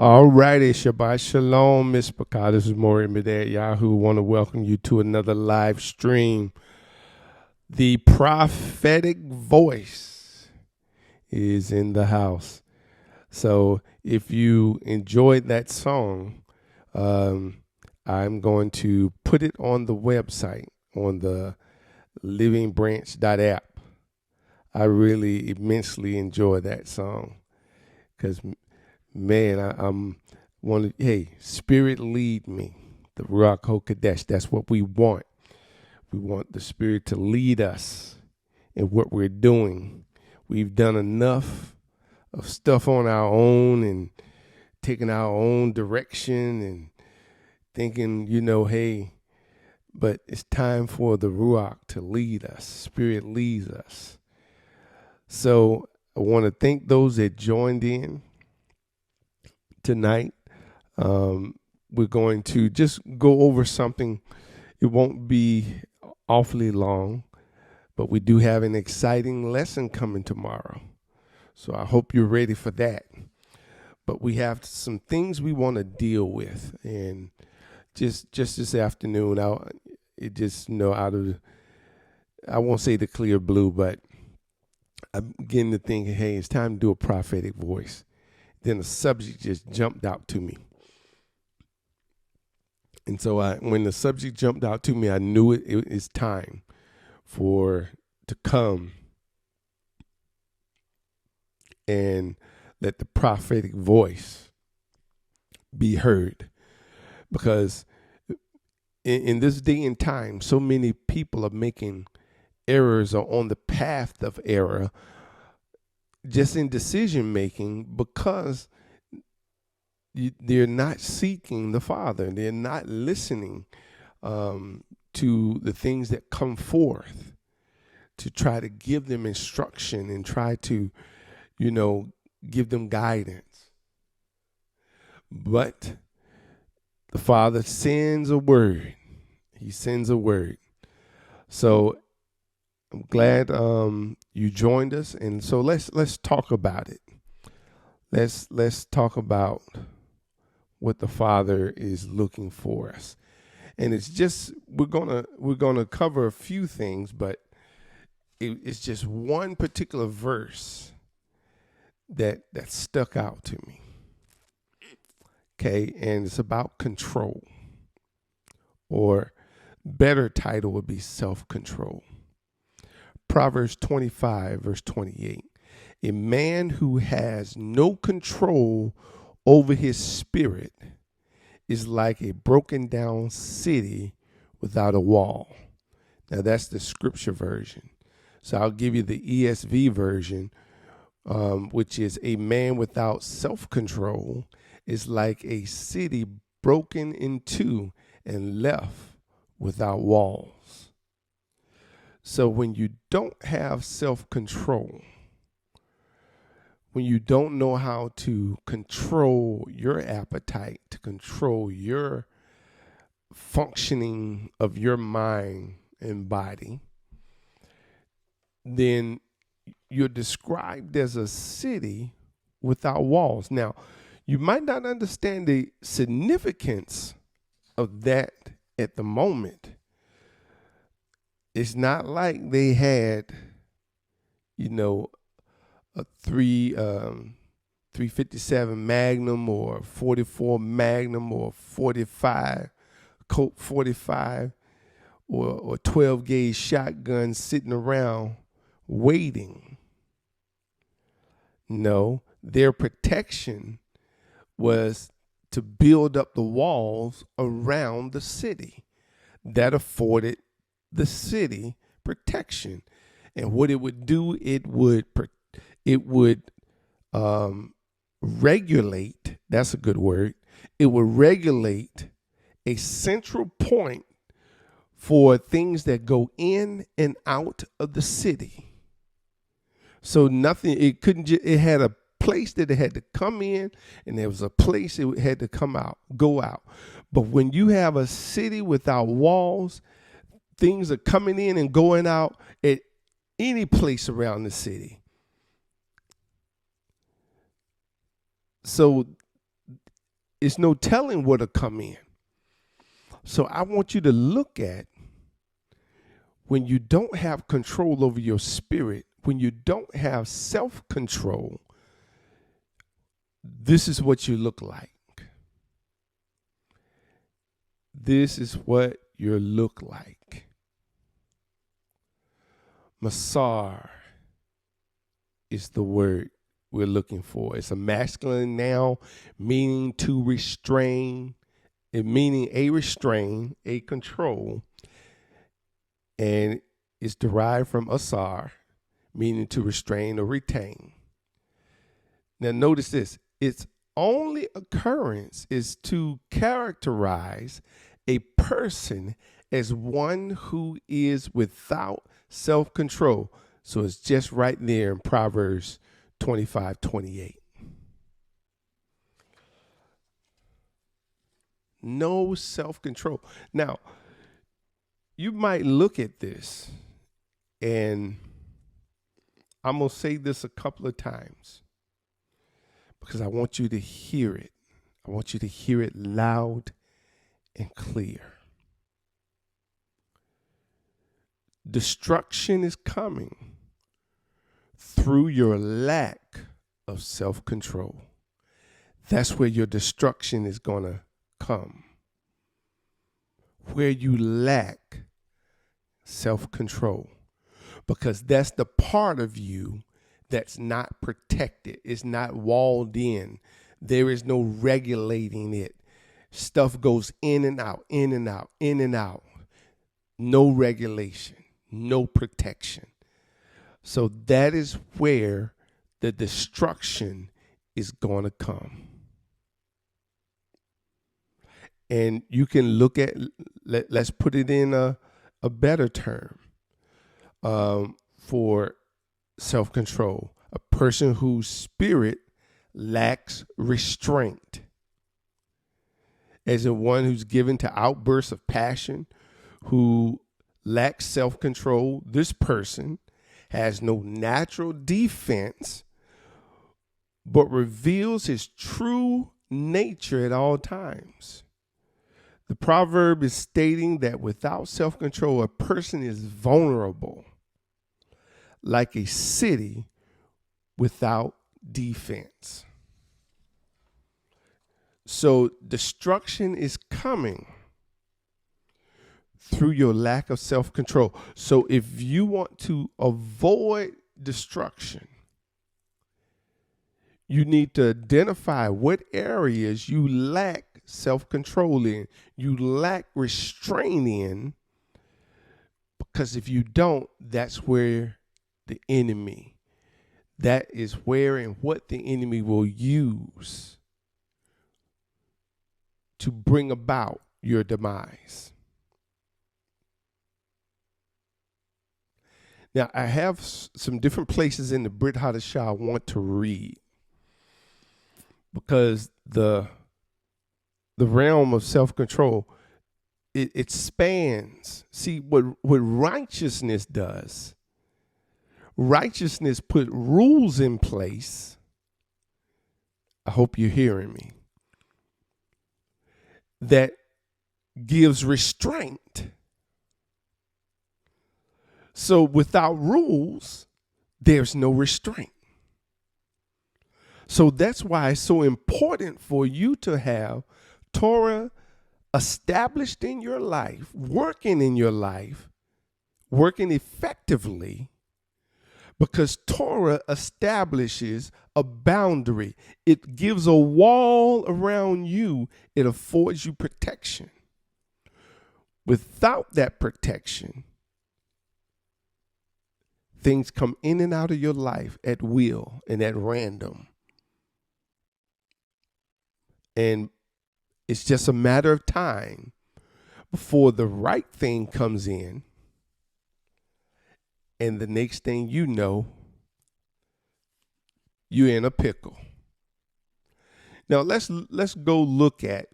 All righty, Shabbat Shalom, Miss Bakah. This is Maury Medad Yahoo. Want to welcome you to another live stream. The prophetic voice is in the house. So if you enjoyed that song, I'm going to put it on the website, on the livingbranch.app. I really immensely enjoy that song because, man, I'm one. Hey, Spirit lead me, the Ruach HaKodesh. That's what we want. We want the Spirit to lead us in what we're doing. We've done enough of stuff on our own and taking our own direction and thinking, hey, but it's time for the Ruach to lead us. Spirit leads us. So I want to thank those that joined in tonight. We're going to just go over something. It won't be awfully long, but we do have an exciting lesson coming tomorrow. So I hope you're ready for that. But we have some things we want to deal with. And just this afternoon, I won't say the clear blue, but I'm beginning to think, hey, it's time to do a prophetic voice. Then the subject just jumped out to me. And so when the subject jumped out to me, I knew it's time to come and let the prophetic voice be heard. Because in this day and time, so many people are making errors or on the path of error just in decision making because they're not seeking the Father. They're not listening to the things that come forth to try to give them instruction and try to, give them guidance. But the Father sends a word. He sends a word. So I'm glad you joined us, and so let's talk about it. Let's talk about what the Father is looking for us, and it's just we're gonna cover a few things, but it's just one particular verse that stuck out to me. Okay, and it's about control, or better title would be self-control. Proverbs 25, verse 28. A man who has no control over his spirit is like a broken down city without a wall. Now that's the scripture version. So I'll give you the ESV version, which is a man without self-control is like a city broken in two and left without walls. So when you don't have self-control, when you don't know how to control your appetite, to control your functioning of your mind and body, then you're described as a city without walls. Now, you might not understand the significance of that at the moment. It's not like they had, a 357 Magnum or 44 Magnum or 45 Colt 45 or 12 gauge shotgun sitting around waiting. No, their protection was to build up the walls around the city that afforded the city protection. And what it would do, it would regulate, that's a good word, it would regulate a central point for things that go in and out of the city. So it had a place that it had to come in, and there was a place it had to go out. But when you have a city without walls, things are coming in and going out at any place around the city. So it's no telling what'll come in. So I want you to look at when you don't have control over your spirit, when you don't have self-control, this is what you look like. This is what you look like. āṣar is the word we're looking for. It's a masculine noun meaning to restrain, meaning a restrain, a control, and it's derived from āṣar, meaning to restrain or retain. Now notice this, its only occurrence is to characterize a person as one who is without self-control. So it's just right there in Proverbs 25:28. No self-control. Now, you might look at this, and I'm going to say this a couple of times because I want you to hear it. I want you to hear it loud and clear. Destruction is coming through your lack of self-control. That's where your destruction is going to come. Where you lack self-control. Because that's the part of you that's not protected. It's not walled in. There is no regulating it. Stuff goes in and out, in and out, in and out. No regulation, no protection. So that is where the destruction is going to come. And you can look at, let's put it in a better term for self-control. A person whose spirit lacks restraint. As in one who's given to outbursts of passion, who lacks self-control. This person has no natural defense, but reveals his true nature at all times. The proverb is stating that without self-control, a person is vulnerable, like a city without defense. So destruction is coming through your lack of self-control. So if you want to avoid destruction, you need to identify what areas you lack self-control in, you lack restraint in, because if you don't, that's where the enemy, that is where and what the enemy will use to bring about your demise. Now, I have some different places in the Brit Hadashah I want to read because the realm of self-control, it spans. See, what righteousness does, righteousness put rules in place. I hope you're hearing me. That gives restraint. So without rules, there's no restraint. So that's why it's so important for you to have Torah established in your life, working in your life, working effectively, because Torah establishes a boundary. It gives a wall around you. It affords you protection. Without that protection, things come in and out of your life at will and at random. And it's just a matter of time before the right thing comes in. And the next thing you know, you're in a pickle. Now let's go look at,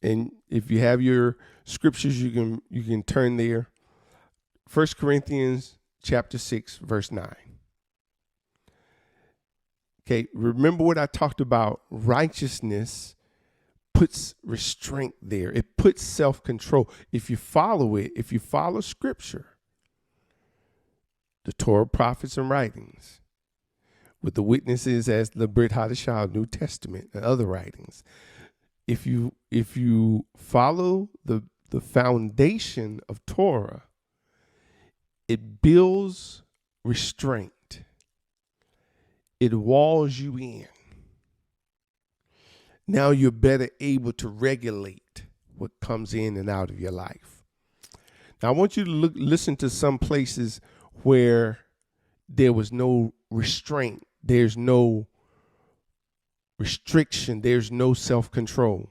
and if you have your scriptures, you can turn there. 1 Corinthians chapter 6, verse 9. Okay, remember what I talked about, righteousness puts restraint there. It puts self-control. If you follow it, if you follow scripture, the Torah, prophets, and writings, with the witnesses as the Brit Hadashah, New Testament, and other writings, if you follow the foundation of Torah, it builds restraint. It walls you in. Now you're better able to regulate what comes in and out of your life. Now I want you to listen to some places where there was no restraint, there's no restriction, there's no self-control.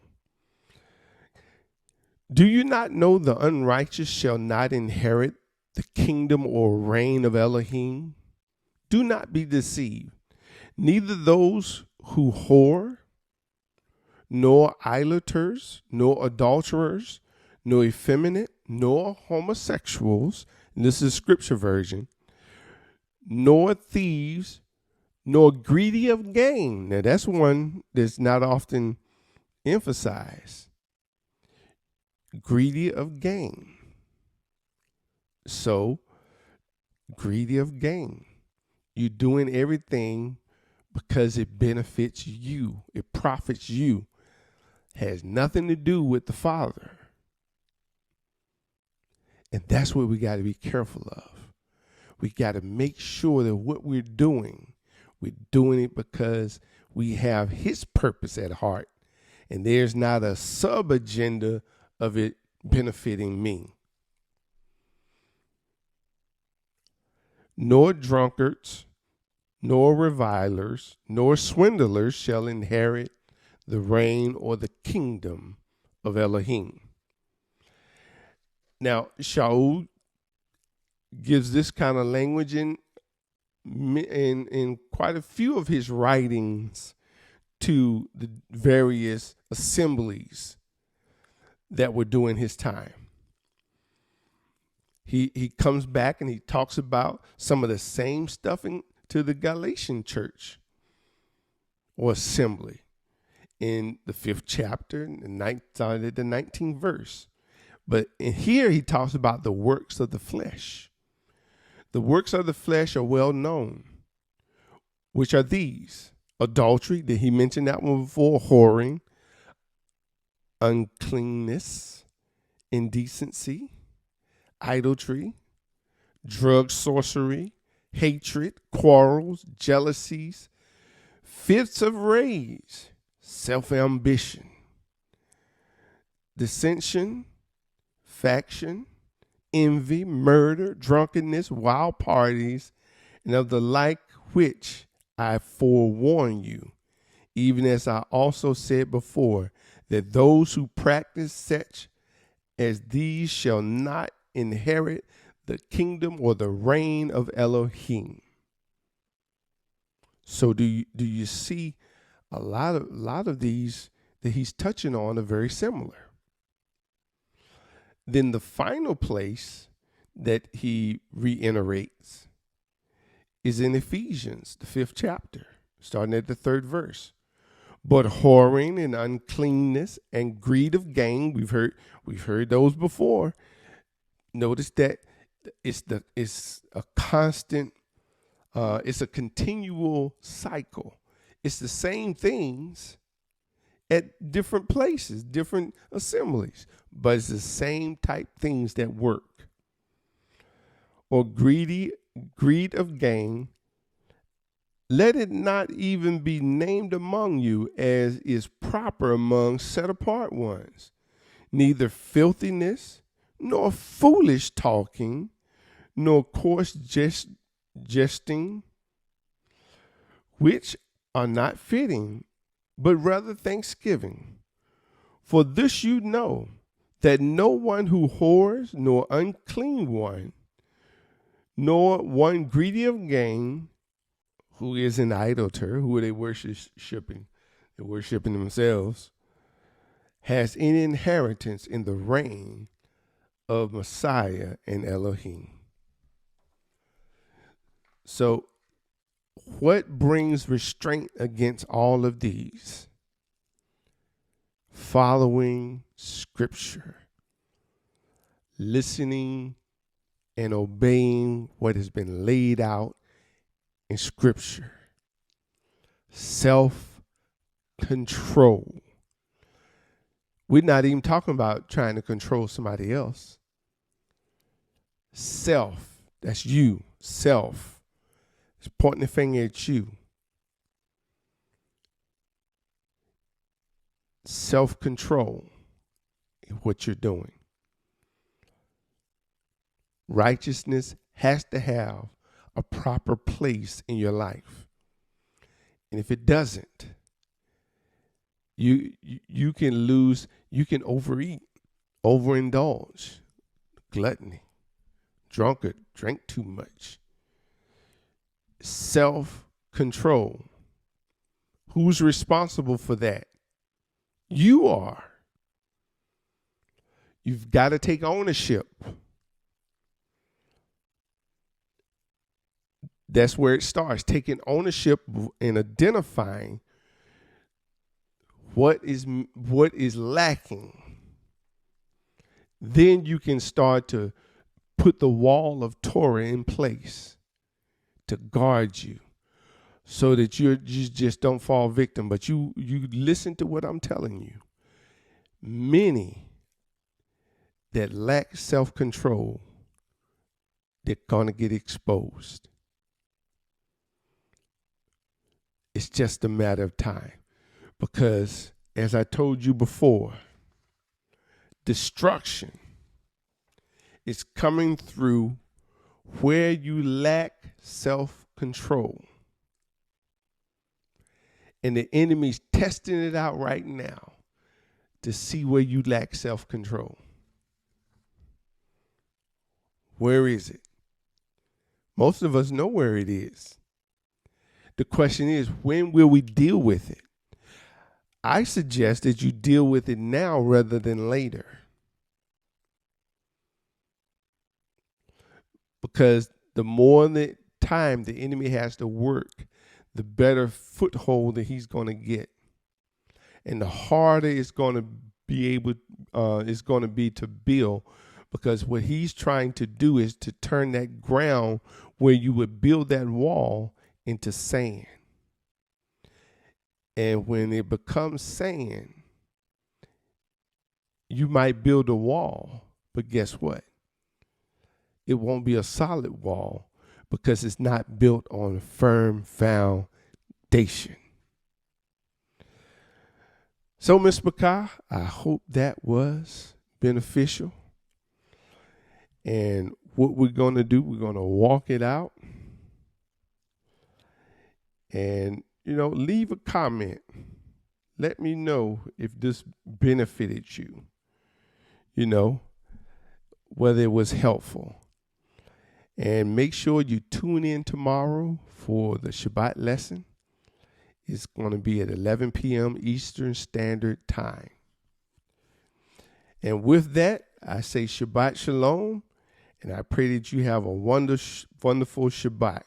Do you not know the unrighteous shall not inherit the kingdom or reign of Elohim? Do not be deceived. Neither those who whore, nor idolaters, nor adulterers, nor effeminate, nor homosexuals, and this is scripture version, nor thieves, nor greedy of gain. Now that's one that's not often emphasized. Greedy of gain. So, greedy of gain. You're doing everything because it benefits you. It profits you. Has nothing to do with the Father. And that's what we got to be careful of. We got to make sure that what we're doing it because we have his purpose at heart. And there's not a sub-agenda of it benefiting me. Nor drunkards, nor revilers, nor swindlers shall inherit the reign or the kingdom of Elohim. Now, Shaul gives this kind of language in quite a few of his writings to the various assemblies that were during his time. He comes back and he talks about some of the same stuff to the Galatian church or assembly in the 5th chapter, the 19th verse. But in here he talks about the works of the flesh. The works of the flesh are well known, which are these: adultery, that he mentioned that one before, whoring, uncleanness, indecency, idolatry, drug sorcery, hatred, quarrels, jealousies, fits of rage, self-ambition, dissension, faction, envy, murder, drunkenness, wild parties, and of the like, which I forewarn you, even as I also said before, that those who practice such as these shall not inherit the kingdom or the reign of Elohim. So do you see a lot of these that he's touching on are very similar. Then the final place that he reiterates is in Ephesians, the 5th chapter, starting at the 3rd verse. But whoring and uncleanness and greed of gain, we've heard those before. Notice that it's a constant, it's a continual cycle. It's the same things at different places, different assemblies, but it's the same type things that work. Or greed of gain, let it not even be named among you as is proper among set apart ones, neither filthiness, nor foolish talking, nor coarse jesting, which are not fitting, but rather thanksgiving. For this you know, that no one who whores, nor unclean one, nor one greedy of gain, who is an idolater, who are they worshiping? They're worshiping themselves, has any inheritance in the reign of Messiah and Elohim. So what brings restraint against all of these? following Scripture, listening and obeying what has been laid out in Scripture. Self-control. We're not even talking about trying to control somebody else. Self, that's you, self. It's pointing the finger at you. Self-control is what you're doing. Righteousness has to have a proper place in your life. And if it doesn't, you can lose, you can overeat, overindulge, gluttony, drunkard, drink too much. Self-control. Who's responsible for that? You are. You've got to take ownership. That's where it starts, taking ownership and identifying what is lacking. Then you can start to put the wall of Torah in place to guard you so that you just don't fall victim. But you listen to what I'm telling you. Many that lack self-control, they're going to get exposed. It's just a matter of time. Because, as I told you before, destruction is coming through where you lack self-control. And the enemy's testing it out right now to see where you lack self-control. Where is it? Most of us know where it is. The question is, when will we deal with it? I suggest that you deal with it now rather than later. Because the more the time the enemy has to work, the better foothold that he's going to get. And the harder it's going to be to build, because what he's trying to do is to turn that ground where you would build that wall into sand. And when it becomes sand, you might build a wall, but guess what? It won't be a solid wall because it's not built on a firm foundation. So, Ms. McCah, I hope that was beneficial. And what we're going to do, we're going to walk it out. And, leave a comment. Let me know if this benefited you, whether it was helpful. And make sure you tune in tomorrow for the Shabbat lesson. It's going to be at 11 p.m. Eastern Standard Time. And with that, I say Shabbat Shalom, and I pray that you have a wonderful Shabbat.